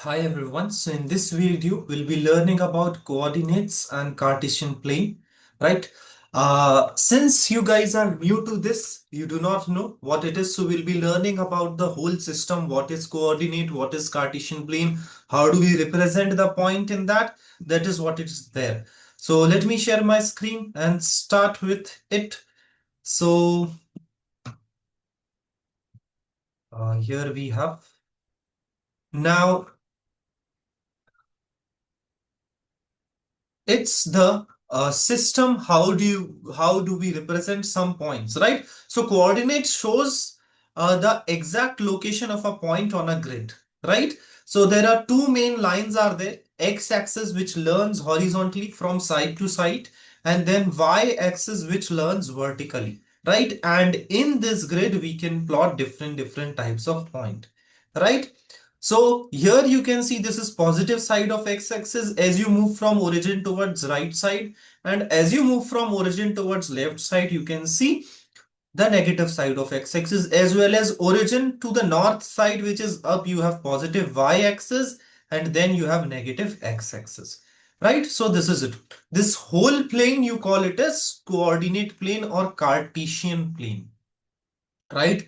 Hi everyone. So in this video, we'll be learning about coordinates and Cartesian plane, right? Since you guys are new to this, you do not know what it is. So we'll be learning about the whole system. What is coordinate? What is Cartesian plane? How do we represent the point in that? That is what it is there. So let me share my screen and start with it. So here we have now. It's the system. How do we represent some points, right? So coordinate shows the exact location of a point on a grid, right? So there are two main lines are there: x-axis, which learns horizontally from side to side, and then y-axis, which learns vertically, right? And in this grid we can plot different types of point, right? So here you can see this is positive side of x-axis as you move from origin towards right side, and as you move from origin towards left side, you can see the negative side of x-axis, as well as origin to the north side, which is up, you have positive y-axis, and then you have negative x-axis, right? So this is it. This whole plane you call it as coordinate plane or Cartesian plane, right?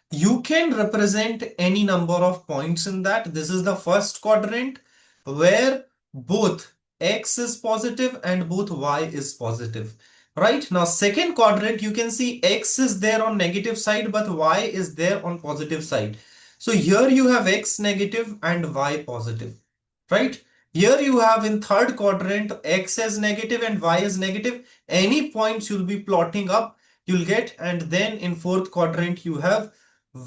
You can represent any number of points in that. This is the first quadrant where both x is positive and both y is positive. Right now, second quadrant, you can see x is there on negative side, but y is there on positive side. So here you have x negative and y positive, right? Here you have in third quadrant x is negative and y is negative. Any points you'll be plotting up, you'll get. And then in fourth quadrant, you have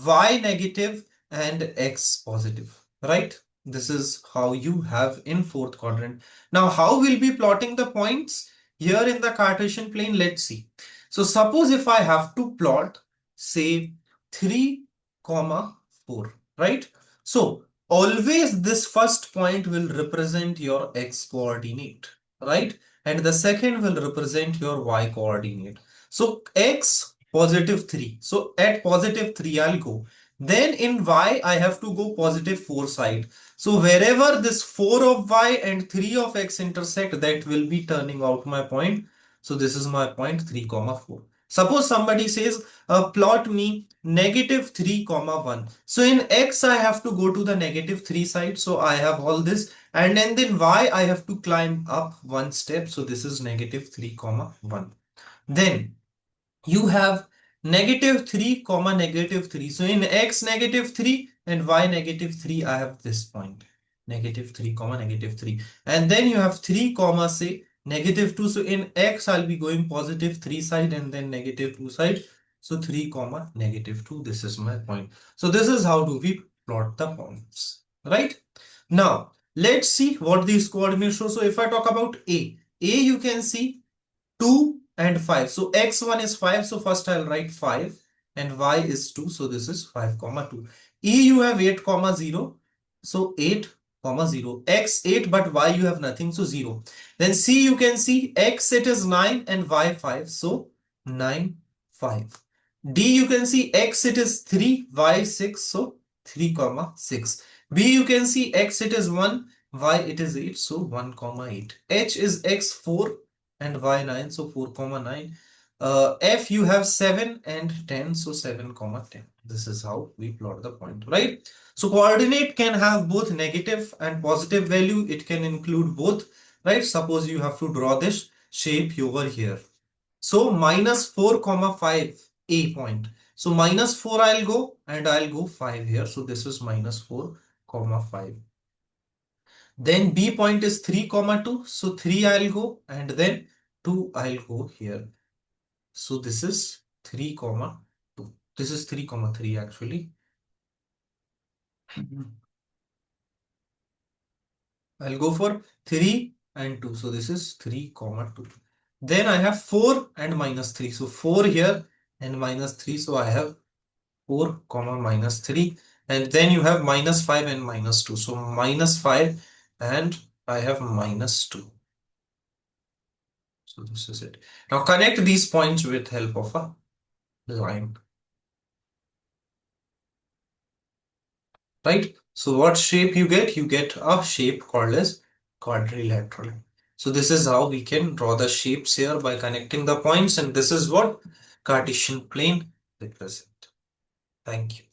y negative and x positive, right? This is how you have in fourth quadrant. Now, how we'll be plotting the points here in the Cartesian plane? Let's see. So suppose if I have to plot, say 3 comma 4, right? So always this first point will represent your x coordinate, right? And the second will represent your y coordinate. So x positive 3. So at positive 3 I'll go. Then in y I have to go positive 4 side. So wherever this 4 of y and 3 of x intersect, that will be turning out my point. So this is my point 3 comma 4. Suppose somebody says plot me negative 3 comma 1. So in x I have to go to the negative 3 side. So I have all this, and then y I have to climb up one step. So this is negative 3 comma 1. Then you have negative 3 comma negative 3. So in x negative 3 and y negative 3, I have this point negative 3 comma negative 3. And then you have 3 comma say negative 2. So in x I'll be going positive 3 side and then negative 2 side. So 3 comma negative 2. This is my point. So this is how do we plot the points, right? Now let's see what these coordinates show. So if I talk about a you can see 2 and 5. So x1 is 5. So first I'll write 5 and y is 2. So this is 5 comma 2. E you have 8 comma 0. So 8 comma 0. X 8 but y you have nothing. So 0. Then C you can see x it is 9 and y 5. So 9 5. D you can see x it is 3 y 6. So 3 comma 6. B you can see x it is 1 y it is 8. So 1 comma 8. H is x 4 and y 9, so 4 comma 9. F you have 7 and 10, so 7 comma 10. This is how we plot the point, right? So coordinate can have both negative and positive value. It can include both, right? Suppose you have to draw this shape over here. So minus 4 comma 5 a point. So minus 4 I'll go and I'll go 5 here. So this is minus 4 comma 5. Then B point is 3 comma 2. So 3 I'll go and then 2 I'll go here. So this is 3 comma 2. This is 3 comma 3 actually. I'll go for 3 and 2. So this is 3 comma 2. Then I have 4 and minus 3. So 4 here and minus 3. So I have 4 comma minus 3. And then you have minus 5 and minus 2. So minus 5 and I have minus 2. So this is it. Now connect these points with help of a line, right? So what shape you get? You get a shape called as quadrilateral. So this is how we can draw the shapes here by connecting the points, and this is what Cartesian plane represent. Thank you.